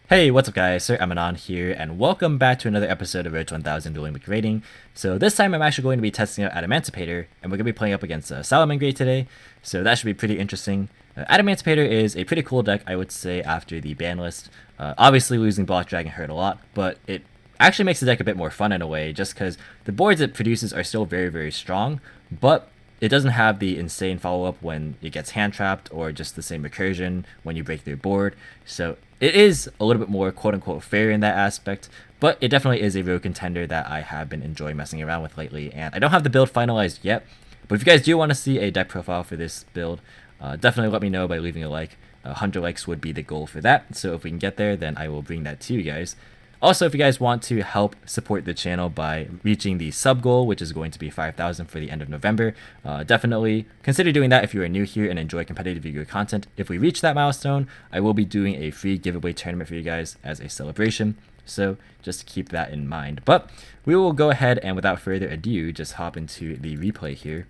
Hey, what's up guys, Sir Emanon here, and welcome back to another episode of Road to 1000 DuelingBook Rating. So this time I'm actually going to be testing out Adamancipator, and we're going to be playing up against Salamangreat today, so that should be pretty interesting. Adamancipator is a pretty cool deck, I would say, after the ban list. Obviously losing Block Dragon hurt a lot, but it actually makes the deck a bit more fun in a way, just because the boards it produces are still very strong, but it doesn't have the insane follow-up when it gets hand-trapped or just the same recursion when you break their board. So it is a little bit more quote-unquote fair in that aspect, but it definitely is a real contender that I have been enjoying messing around with lately. And I don't have the build finalized yet, but if you guys do want to see a deck profile for this build, definitely let me know by leaving a like. 100 likes would be the goal for that, so if we can get there, then I will bring that to you guys. Also, if you guys want to help support the channel by reaching the sub goal, which is going to be 5,000 for the end of November, definitely consider doing that if you are new here and enjoy competitive Yu-Gi-Oh content. If we reach that milestone, I will be doing a free giveaway tournament for you guys as a celebration, so just keep that in mind. But we will go ahead and without further ado, just hop into the replay here.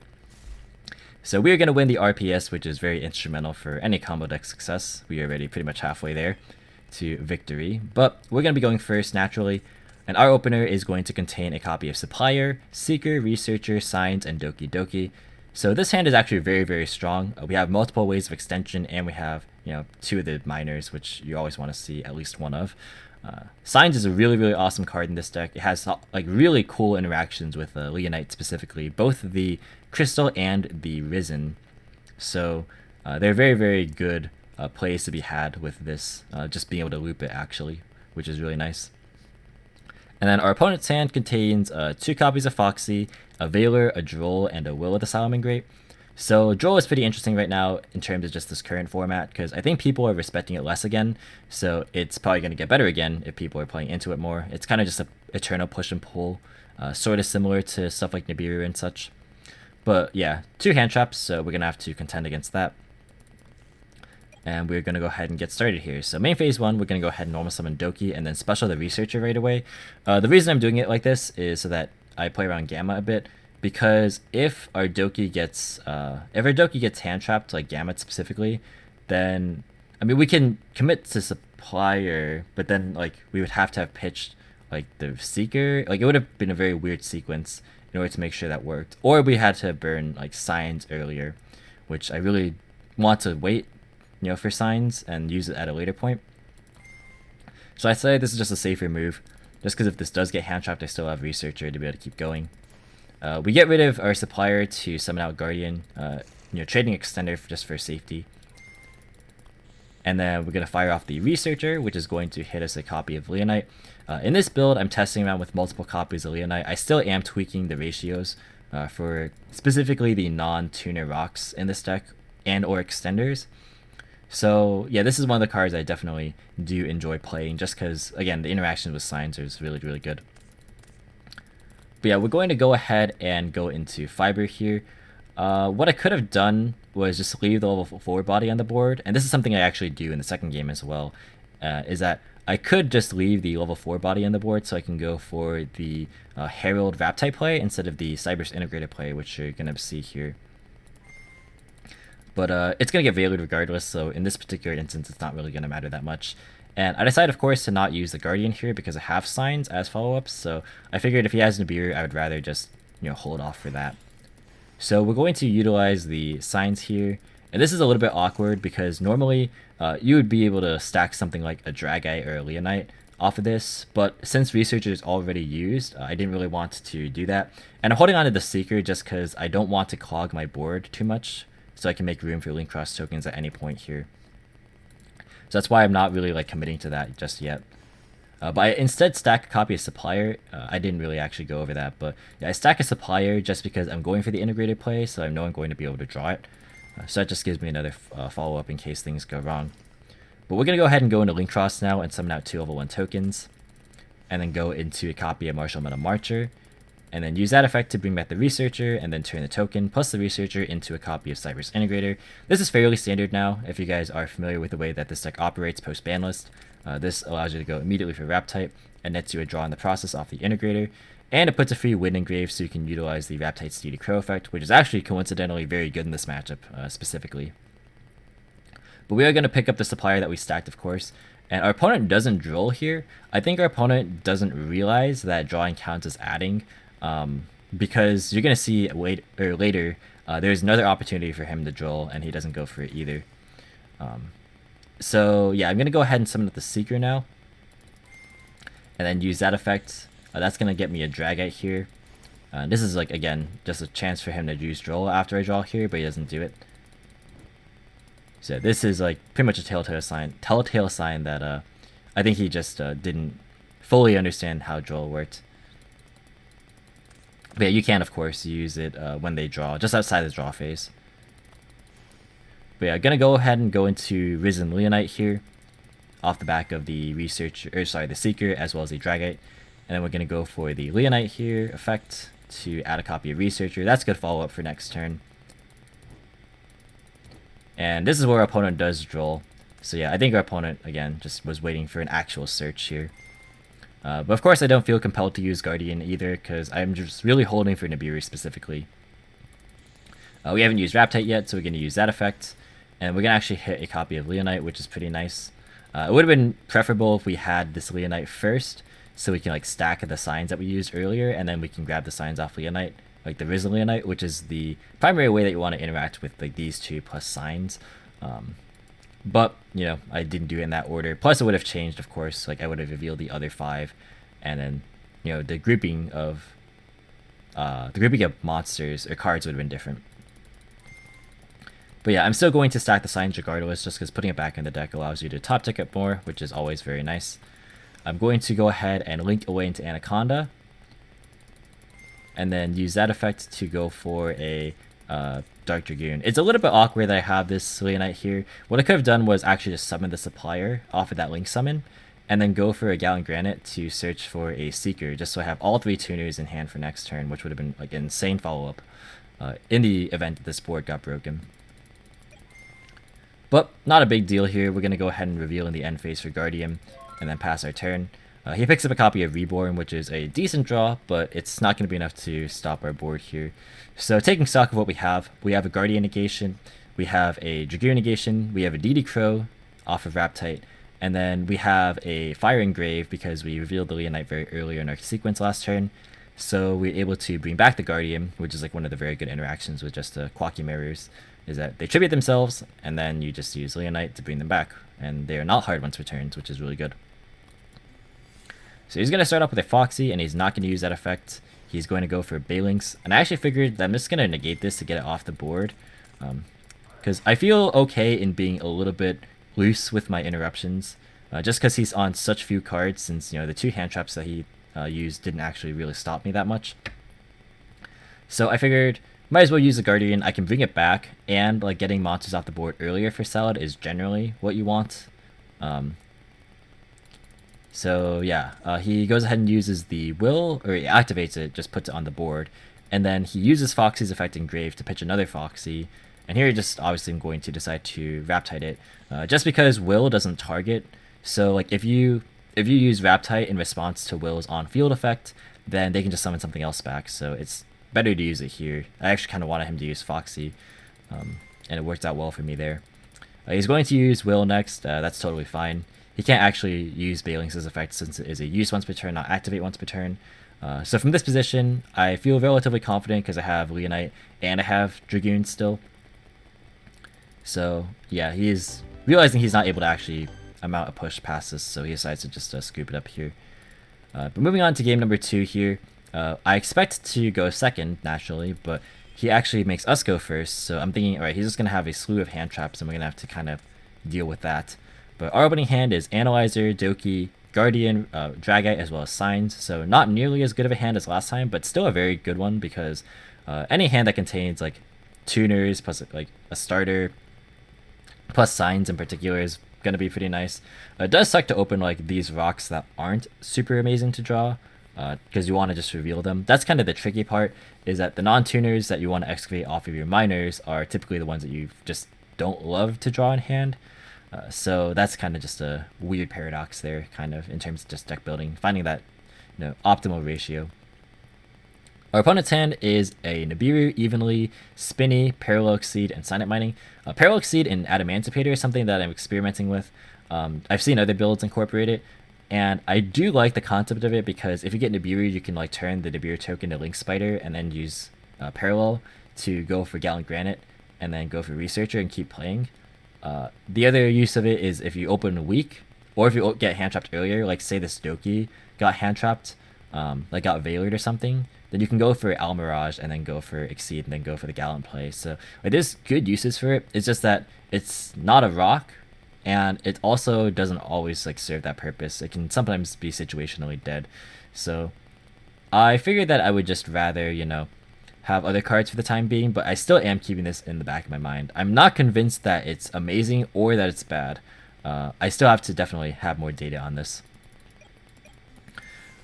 So we are going to win the RPS, which is very instrumental for any combo deck success. We are already pretty much halfway there to victory, but we're going to be going first naturally, and our opener is going to contain a copy of Supplier, Seeker, Researcher, Signs, and Doki Doki. So this hand is actually very strong. We have multiple ways of extension, and we have, you know, two of the minors, which you always want to see at least one of. Signs is a really awesome card in this deck. It has like really cool interactions with Leonite specifically, both the Crystal and the Risen. So they're very good plays to be had with this, just being able to loop it actually, which is really nice. And then our opponent's hand contains two copies of Foxy, a Veiler, a Droll, and a Will of the Salamangreat. So Droll is pretty interesting right now in terms of just this current format, because I think people are respecting it less again, so it's probably going to get better again if people are playing into it more. It's kind of just a eternal push and pull, sort of similar to stuff like Nibiru and such. But yeah, two hand traps, so we're going to have to contend against that. And we're going to go ahead and get started here. So main phase 1, we're going to go ahead and normal summon Doki and then special the Researcher right away. The reason I'm doing it like this is so that I play around Gamma a bit, because if our Doki gets hand trapped, like Gamma specifically, then I mean we can commit to Supplier, but then like we would have to have pitched like the Seeker. Like it would have been a very weird sequence in order to make sure that worked. Or we had to burn like Signs earlier, which I really want to wait, you know, for Signs and use it at a later point. So I say this is just a safer move, just because if this does get hand trapped, I still have Researcher to be able to keep going. We get rid of our Supplier to summon out Guardian, you know, trading Extender just for safety. And then we're going to fire off the Researcher, which is going to hit us a copy of Leonite. In this build, I'm testing around with multiple copies of Leonite. I still am tweaking the ratios for specifically the non-tuner rocks in this deck and or extenders. So yeah, this is one of the cards I definitely do enjoy playing, just because, again, the interaction with Signs is really good. But yeah, we're going to go ahead and go into Fiber here. What I could have done was just leave the level 4 body on the board, and this is something I actually do in the second game as well, is that I could just leave the level 4 body on the board so I can go for the Herald Rap type play instead of the Cyberse integrated play, which you're going to see here. But it's going to get Veilered regardless, so in this particular instance, it's not really going to matter that much. And I decided, of course, to not use the Guardian here because I have Signs as follow-ups, so I figured if he has Nibiru, I would rather just, you know, hold off for that. So we're going to utilize the Signs here, and this is a little bit awkward because normally you would be able to stack something like a Dragite or a Leonite off of this, but since Researcher is already used, I didn't really want to do that. And I'm holding on to the Seeker just because I don't want to clog my board too much, so I can make room for Link Cross tokens at any point here. So that's why I'm not really like committing to that just yet. But I instead stack a copy of Supplier. I didn't really actually go over that, but yeah, I stack a Supplier just because I'm going for the integrated play, so I know I'm going to be able to draw it. So that just gives me another follow-up in case things go wrong. But we're going to go ahead and go into Link Cross now and summon out 2 level 1 tokens. And then go into a copy of Martial Metal Marcher. And then use that effect to bring back the Researcher, and then turn the token plus the Researcher into a copy of Cyberse Integrator. This is fairly standard now, if you guys are familiar with the way that this deck operates post-ban list. This allows you to go immediately for Rap type, and nets you a draw in the process off the Integrator. And it puts a free Wind Engrave so you can utilize the Rap type Steedy Crow effect, which is actually coincidentally very good in this matchup specifically. But we are going to pick up the Supplier that we stacked, of course, And our opponent doesn't drill here. I think our opponent doesn't realize that drawing counts as adding, because you're going to see later there's another opportunity for him to drill, and he doesn't go for it either. So yeah, I'm going to go ahead and summon up the Seeker now, and then use that effect. That's going to get me a Dragite here. This is like, again, just a chance for him to use drill after I draw here, but he doesn't do it. So this is like pretty much a telltale sign that I think he just didn't fully understand how drill worked. But yeah, you can of course use it when they draw, just outside the draw phase. But yeah, I'm gonna go ahead and go into Risen Leonite here, off the back of the the Seeker as well as the Dragite, and then we're gonna go for the Leonite here effect to add a copy of Researcher. That's good follow up for next turn. And this is where our opponent does drill. So yeah, I think our opponent, again, just was waiting for an actual search here. But of course I don't feel compelled to use Guardian either, because I'm just really holding for Nibiru specifically. We haven't used Raptite yet, so we're going to use that effect. And we're going to actually hit a copy of Leonite, which is pretty nice. It would have been preferable if we had this Leonite first, so we can like stack the signs that we used earlier, and then we can grab the signs off Leonite, like the Risen Leonite, which is the primary way that you want to interact with like these two plus signs. But you know, I didn't do it in that order. Plus, it would have changed, of course. Like I would have revealed the other 5, and then you know the grouping of monsters or cards would have been different. But yeah, I'm still going to stack the signs regardless, just because putting it back in the deck allows you to top deck it more, which is always very nice. I'm going to go ahead and link away into Anaconda, and then use that effect to go for a Dark Dragoon. It's a little bit awkward that I have this Leonite here. What I could have done was actually just summon the Supplier off of that link summon, and then go for a Gallant Granite to search for a Seeker, just so I have all 3 tuners in hand for next turn, which would have been like an insane follow-up in the event that this board got broken. But not a big deal here. We're going to go ahead and reveal in the end phase for Guardian, and then pass our turn. He picks up a copy of Reborn, which is a decent draw, but it's not going to be enough to stop our board here. So taking stock of what we have a Guardian negation, we have a Dragoon negation, we have a DD Crow off of Raptite, and then we have a Fire Engrave because we revealed the Leonite very early in our sequence last turn. So we're able to bring back the Guardian, which is like one of the very good interactions with just the Quacky Mirrors, is that they tribute themselves, and then you just use Leonite to bring them back, and they are not hard once returns, which is really good. So he's going to start off with a Foxy, and he's not going to use that effect. He's going to go for Balinks, and I actually figured that I'm just going to negate this to get it off the board, because I feel okay in being a little bit loose with my interruptions, just because he's on such few cards, since you know the 2 hand traps that he used didn't actually really stop me that much. So I figured might as well use the Guardian. I can bring it back, and like getting monsters off the board earlier for Salad is generally what you want. So yeah, he goes ahead and uses the Will, or he activates it, just puts it on the board, and then he uses Foxy's effect Engrave to pitch another Foxy, and here just obviously I'm going to decide to Raptite it, just because Will doesn't target. So like if you use Raptite in response to Will's on-field effect, then they can just summon something else back, so it's better to use it here. I actually kind of wanted him to use Foxy, and it worked out well for me there. He's going to use Will next, that's totally fine. He can't actually use Balinks' effect since it is a use once per turn, not activate once per turn. So from this position, I feel relatively confident because I have Leonite and I have Dragoon still. So yeah, he is realizing he's not able to actually amount a push past this, so he decides to just scoop it up here. But moving on to game number 2 here, I expect to go second, naturally, but he actually makes us go first, so I'm thinking, alright, he's just going to have a slew of hand traps, and we're going to have to kind of deal with that. But our opening hand is Analyzer, Doki, Guardian, Dragite, as well as Signs, so not nearly as good of a hand as last time, but still a very good one, because any hand that contains like tuners plus like a starter plus Signs in particular is going to be pretty nice. It does suck to open like these rocks that aren't super amazing to draw, because you want to just reveal them. That's kind of the tricky part, is that the non-tuners that you want to excavate off of your miners are typically the ones that you just don't love to draw in hand. So that's kind of just a weird paradox there, kind of, in terms of just deck building, finding that, you know, optimal ratio. Our opponent's hand is a Nibiru, Evenly, Spinny, Parallel Exceed, and Silent Mining. Parallel Exceed and Adamancipator is something that I'm experimenting with. I've seen other builds incorporate it, and I do like the concept of it because if you get Nibiru, you can like turn the Nibiru token to Link Spider and then use Parallel to go for Gallant Granite and then go for Researcher and keep playing. The other use of it is if you open weak, or if you get hand trapped earlier, like say this Doki got hand trapped, like got Veilered or something, then you can go for Almirage and then go for Exceed and then go for the Gallant play. So like, there's good uses for it. It's just that it's not a rock, and it also doesn't always like serve that purpose. It can sometimes be situationally dead. So I figured that I would just rather, you know, have other cards for the time being, but I still am keeping this in the back of my mind. I'm not convinced that it's amazing or that it's bad. I still have to definitely have more data on this.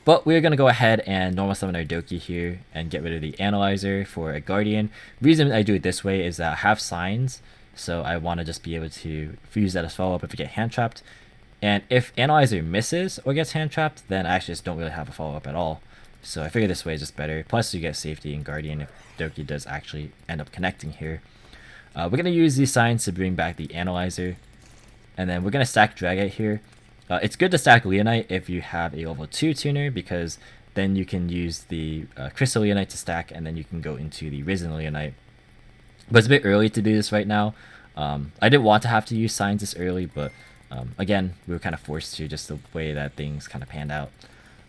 But we're going to go ahead and normal summon our Doki here and get rid of the Analyzer for a Guardian. Reason I do it this way is that I have signs, so I want to just be able to use that as follow-up if we get hand trapped. And if Analyzer misses or gets hand trapped, then I actually just don't really have a follow-up at all. So I figure this way is just better. Plus you get safety in Guardian if Doki does actually end up connecting here. We're going to use these signs to bring back the Analyzer. And then we're going to stack Dragite here. It's good to stack Leonite if you have a level 2 tuner, because then you can use the Crystal Leonite to stack and then you can go into the Risen Leonite. But it's a bit early to do this right now. I didn't want to have to use signs this early, but again, we were kind of forced to, just the way that things kind of panned out.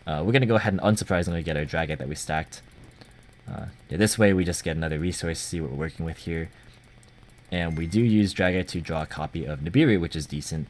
We're going to go ahead and unsurprisingly get our Dragite that we stacked. Yeah, this way we just get another resource to see what we're working with here. And we do use Dragite to draw a copy of Nibiru, which is decent.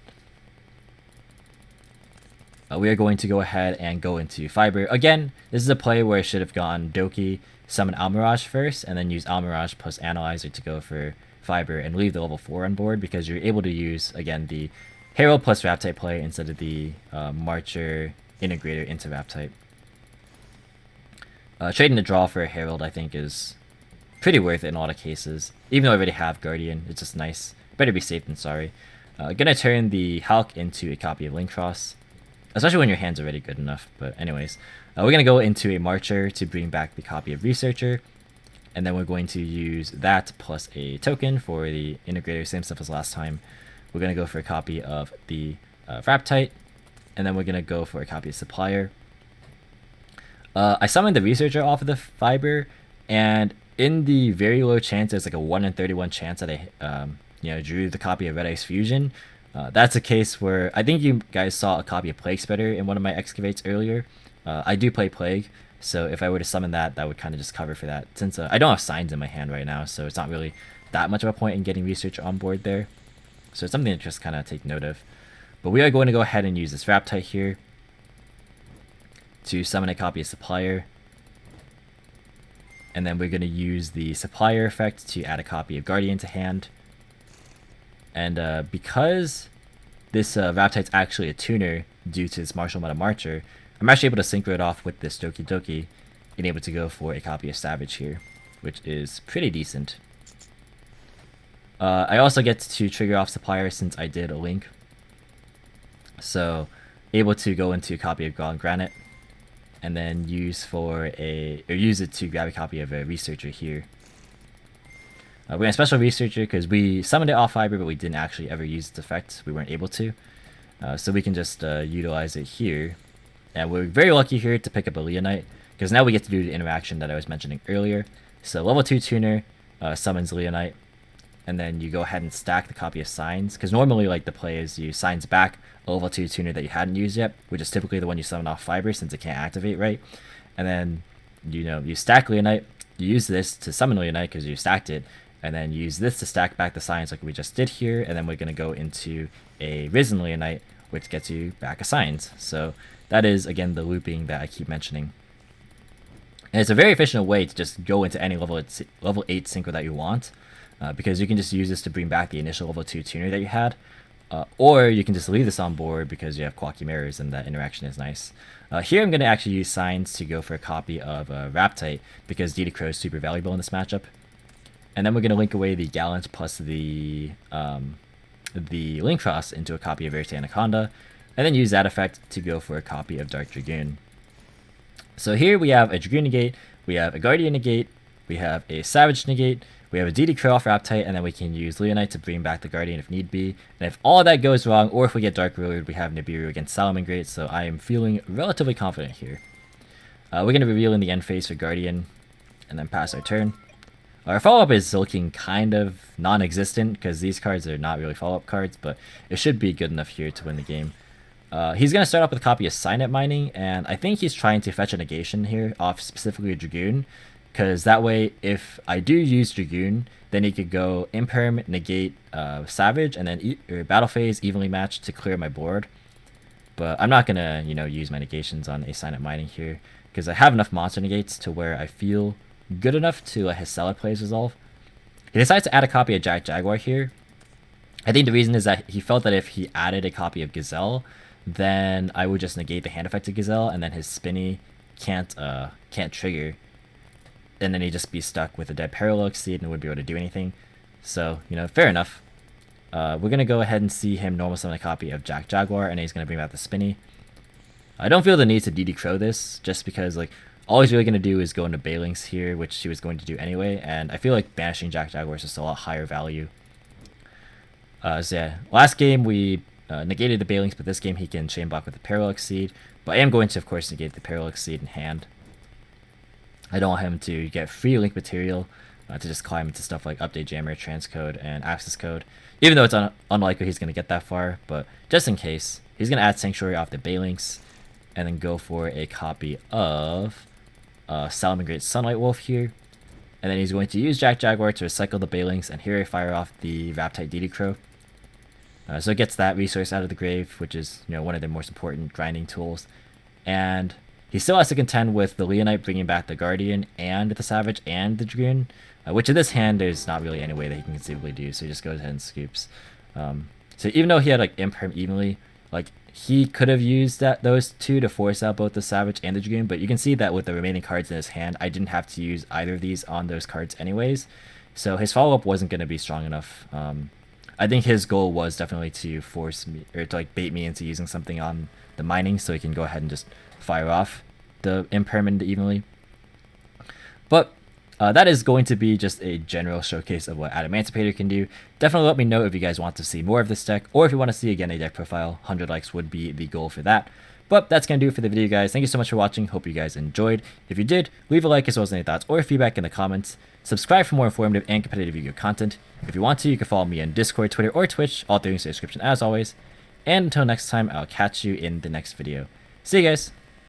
We are going to go ahead and go into Fiber. Again, this is a play where I should have gone Doki, summon Almirage first, and then use Almirage plus Analyzer to go for Fiber and leave the level 4 on board, because you're able to use, again, the Herald plus Rap type play instead of the Marcher Integrator into Rap type. Trading the draw for a Herald, I think, is pretty worth it in a lot of cases. Even though I already have Guardian, it's just nice. Better be safe than sorry. Gonna turn the Hulk into a copy of Link Cross, especially when your hand's already good enough. But anyways, we're going to go into a Marcher to bring back the copy of Researcher. And then we're going to use that plus a token for the Integrator, same stuff as last time. We're going to go for a copy of the Raptite. And then we're going to go for a copy of Supplier. I summoned the Researcher off of the Fiber. And in the very low chance, there's like a 1 in 31 chance that I drew the copy of Red Ice Fusion. That's a case where I think you guys saw a copy of Plague Spreader in one of my excavates earlier. I do play Plague, so if I were to summon that, that would kind of just cover for that. Since I don't have signs in my hand right now, so it's not really that much of a point in getting Research on board there. So it's something to just kind of take note of. But we are going to go ahead and use this Raptite here to summon a copy of Supplier. And then we're going to use the Supplier effect to add a copy of Guardian to hand. And because this Raptite's actually a tuner due to its Martial Meta Marcher, I'm actually able to synchro it off with this Doki Doki and able to go for a copy of Savage here, which is pretty decent. I also get to trigger off Supplier since I did a Link. So able to go into a copy of Gallant Granite and then use it to grab a copy of a Researcher here. We're going to special Researcher because we summoned it off Fiber, but we didn't actually ever use its effect. We weren't able to. So we can just utilize it here. And we're very lucky here to pick up a Leonite, because now we get to do the interaction that I was mentioning earlier. So level 2 tuner summons Leonite, and then you go ahead and stack the copy of Signs, because normally like the play is you Signs back a level 2 tuner that you hadn't used yet, which is typically the one you summon off Fiber since it can't activate right. And then you stack Leonite, you use this to summon Leonite because you stacked it, and then use this to stack back the Signs like we just did here, and then we're going to go into a Risen Leonite, which gets you back a Signs. So that is, again, the looping that I keep mentioning. And it's a very efficient way to just go into any level 8 synchro that you want, because you can just use this to bring back the initial level 2 tuner that you had, or you can just leave this on board because you have Quacky Mirrors and that interaction is nice. Here I'm going to actually use Signs to go for a copy of Raptite, because Dita Crow is super valuable in this matchup. And then we're going to link away the Gallant plus the Link Cross into a copy of Verite Anaconda, and then use that effect to go for a copy of Dark Dragoon. So here we have a Dragoon negate, we have a Guardian negate, we have a Savage negate, We have a DD Crow off Raptite, and then we can use Leonite to bring back the Guardian if need be. And if all that goes wrong, or if we get Dark Ruler, we have Nibiru against Salamangreat, so I am feeling relatively confident here. We're going to reveal in the end phase for Guardian, and then pass our turn. Our follow-up is looking kind of non-existent, because these cards are not really follow-up cards, but it should be good enough here to win the game. He's going to start off with a copy of Signet Mining, and I think he's trying to fetch a negation here off specifically a Dragoon, because that way, if I do use Dragoon, then he could go Imperm, negate Savage, and then Battle Phase evenly matched to clear my board. But I'm not going to, use my negations on a Signet Mining here, because I have enough monster negates to where I feel good enough to let his Salad Plays resolve. He decides to add a copy of Jaguar here. I think the reason is that he felt that if he added a copy of Gazelle, then I would just negate the hand effect of Gazelle, and then his Spinny can't trigger. And then he'd just be stuck with a dead Parallel Exceed and would be able to do anything. So, fair enough. We're going to go ahead and see him normal summon a copy of Jaguar, and he's going to bring back the Spinny. I don't feel the need to DD Crow this, just because, all he's really going to do is go into Bailings here, which he was going to do anyway, and I feel like banishing Jaguar is just a lot higher value. So yeah, last game we negated the Bailings, but this game he can chain block with the Parallel Exceed. But I am going to, of course, negate the Parallel Exceed in hand. I don't want him to get free link material to just climb into stuff like Update Jammer, Transcode, and Access Code. Even though it's unlikely he's going to get that far, but just in case, he's going to add Sanctuary off the Bailings, and then go for a copy of Salamangreat Sunlight Wolf here. And then he's going to use Jaguar to recycle the Bailings and here fire off the Raptite DD Crow. So it gets that resource out of the grave, which is one of the most important grinding tools. And he still has to contend with the Leonite bringing back the Guardian and the Savage and the Dragoon, which in this hand there's not really any way that he can conceivably do, so he just goes ahead and scoops. So even though he had Imperm evenly, he could have used those two to force out both the Savage and the Dragoon, but you can see that with the remaining cards in his hand, I didn't have to use either of these on those cards anyways, so his follow-up wasn't going to be strong enough. I think his goal was definitely to force me, or to bait me into using something on the mining so he can go ahead and just fire off the Impermanent evenly. But that is going to be just a general showcase of what Adamancipator can do. Definitely let me know if you guys want to see more of this deck, or if you want to see again a deck profile. 100 likes would be the goal for that. But that's going to do it for the video, guys. Thank you so much for watching. Hope you guys enjoyed. If you did, leave a like as well as any thoughts or feedback in the comments. Subscribe for more informative and competitive Yu-Gi-Oh content. If you want to, you can follow me on Discord, Twitter, or Twitch. All things in the description as always. And until next time, I'll catch you in the next video. See you guys!